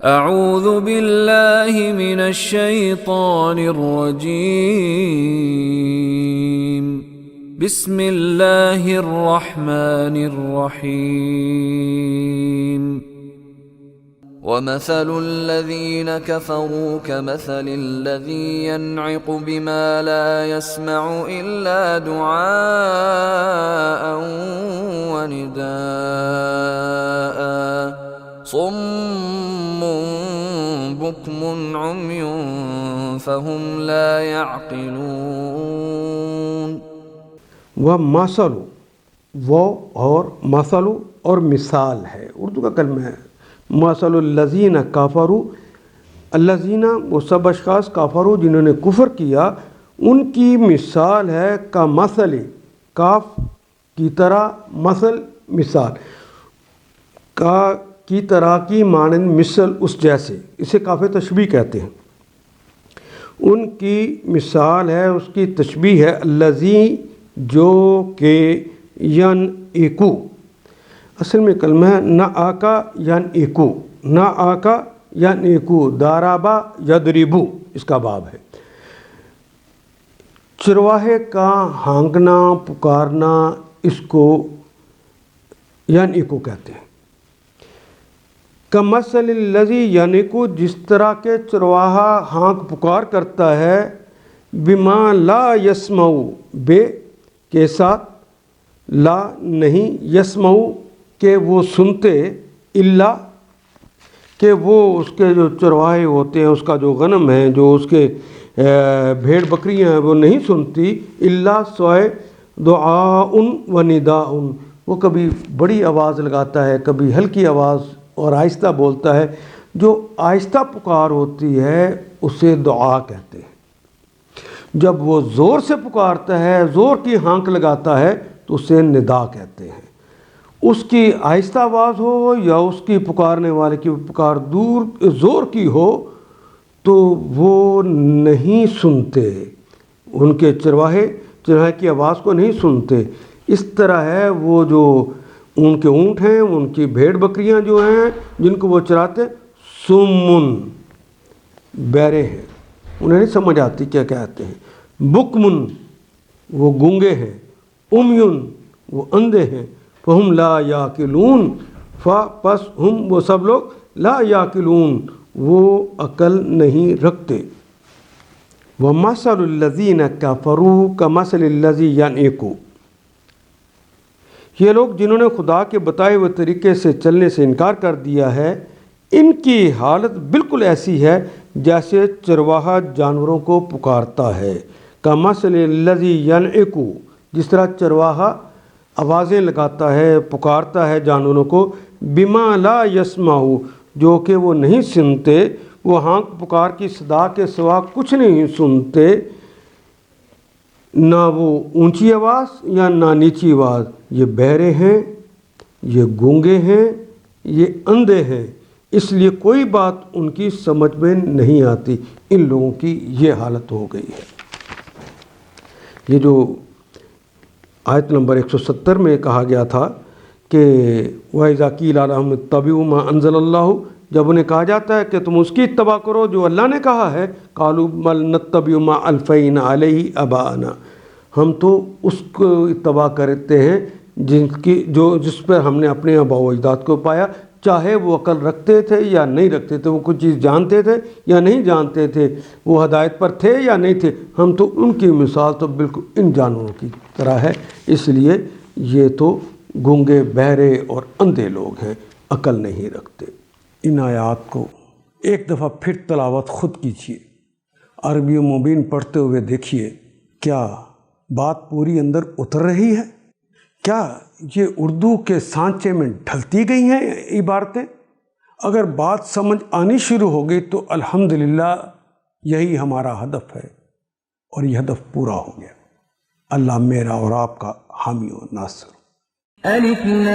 اعوذ باللہ من الشیطان الرجیم بسم اللہ الرحمن الرحیم ومثل الذین کفروا کمثل الذی ینعق بما لا يسمع الا دعاء ونداء صم بکم عمی فهم لا يعقلون. ومثل وہ اور مثل اور مثال ہے، اردو کا کلمہ ہے. مثل الذین کفروا، الذین وہ سب اشخاص کافروا جنہوں نے کفر کیا، ان کی مثال ہے کا مثل کاف کی طرح، مثل مثال کا کی طرح کی مانند، مثل اس جیسے، اسے کاف تشبیہ کہتے ہیں. ان کی مثال ہے، اس کی تشبیہ ہے الذی جو کہ ینعقو، اصل میں کلمہ ہے نہ آکا ینعقو، نہ آکا ینعقو، دارابا یضربو، اس کا باب ہے. چرواہے کا ہانکنا پکارنا، اس کو ینعقو کہتے ہیں. کمثل الذی ینعقو، جس طرح کے چرواہا ہانک پکار کرتا ہے، بما لا یسمع، بے کے ساتھ، لا نہیں، یسمع کہ وہ سنتے، الا کہ وہ اس کے جو چرواہے ہوتے ہیں، اس کا جو غنم ہے، جو اس کے بھیڑ بکریاں ہیں، وہ نہیں سنتی، الا سوائے دعاء و نداء، وہ کبھی بڑی آواز لگاتا ہے، کبھی ہلکی آواز اور آہستہ بولتا ہے. جو آہستہ پکار ہوتی ہے اسے دعا کہتے ہیں. جب وہ زور سے پکارتا ہے، زور کی ہانک لگاتا ہے، تو اسے ندا کہتے ہیں. اس کی آہستہ آواز ہو یا اس کی پکارنے والے کی پکار دور زور کی ہو تو وہ نہیں سنتے، ان کے چرواہے کی آواز کو نہیں سنتے. اس طرح ہے وہ جو ان کے اونٹ ہیں، ان کی بھیڑ بکریاں جو ہیں جن کو وہ چراتے، سمن بہرے ہیں، انہیں نہیں سمجھ آتی کیا کہتے ہیں. بکمن وہ گونگے ہیں، امیون وہ اندھے ہیں، فہم لا یاقلون پس ہم وہ سب لوگ لا یاقلون وہ عقل نہیں رکھتے. ومثل الذین کفروا کمثل الذی ینعقو، یہ لوگ جنہوں نے خدا کے بتائے ہوئے طریقے سے چلنے سے انکار کر دیا ہے، ان کی حالت بالکل ایسی ہے جیسے چرواہا جانوروں کو پکارتا ہے. کمثل الذی ینعقو، جس طرح چرواہا آوازیں لگاتا ہے، پکارتا ہے جانوروں کو، بما لا یسمع جو کہ وہ نہیں سنتے، وہ ہانک پکار کی صدا کے سوا کچھ نہیں سنتے، نہ وہ اونچی آواز یا نہ نیچی آواز. یہ بہرے ہیں، یہ گونگے ہیں، یہ اندھے ہیں، اس لیے کوئی بات ان کی سمجھ میں نہیں آتی. ان لوگوں کی یہ حالت ہو گئی ہے. یہ جو آیت نمبر 170 میں کہا گیا تھا کہ وَإِذَا قِيلَ لَهُمُ اتَّبِعُوا مَا أَنزَلَ اللَّهُ، جب انہیں کہا جاتا ہے کہ تم اس کی اتباع کرو جو اللہ نے کہا ہے، قَالُوا بَلْ نَتَّبِعُ مَا أَلْفَيْنَا عَلَيْهِ آبَاءَنَا، ہم تو اس کو اتباع کرتے ہیں جس پر ہم نے اپنے آباء و اجداد کو پایا، چاہے وہ عقل رکھتے تھے یا نہیں رکھتے تھے، وہ کچھ چیز جانتے تھے یا نہیں جانتے تھے، وہ ہدایت پر تھے یا نہیں تھے. ہم تو ان کی مثال تو بالکل ان جانوروں کی طرح ہے. اس لیے یہ تو گونگے بہرے اور اندھے لوگ ہیں، عقل نہیں رکھتے. ان آیات کو ایک دفعہ پھر تلاوت خود کیجیے، عربی مبین پڑھتے ہوئے دیکھیے کیا بات پوری اندر اتر رہی ہے، کیا یہ اردو کے سانچے میں ڈھلتی گئی ہیں عبارتیں. اگر بات سمجھ آنی شروع ہو گئی تو الحمدللہ یہی ہمارا ہدف ہے، اور یہ ہدف پورا ہو گیا. اللہ میرا اور آپ کا حامی و ناصر. الف لام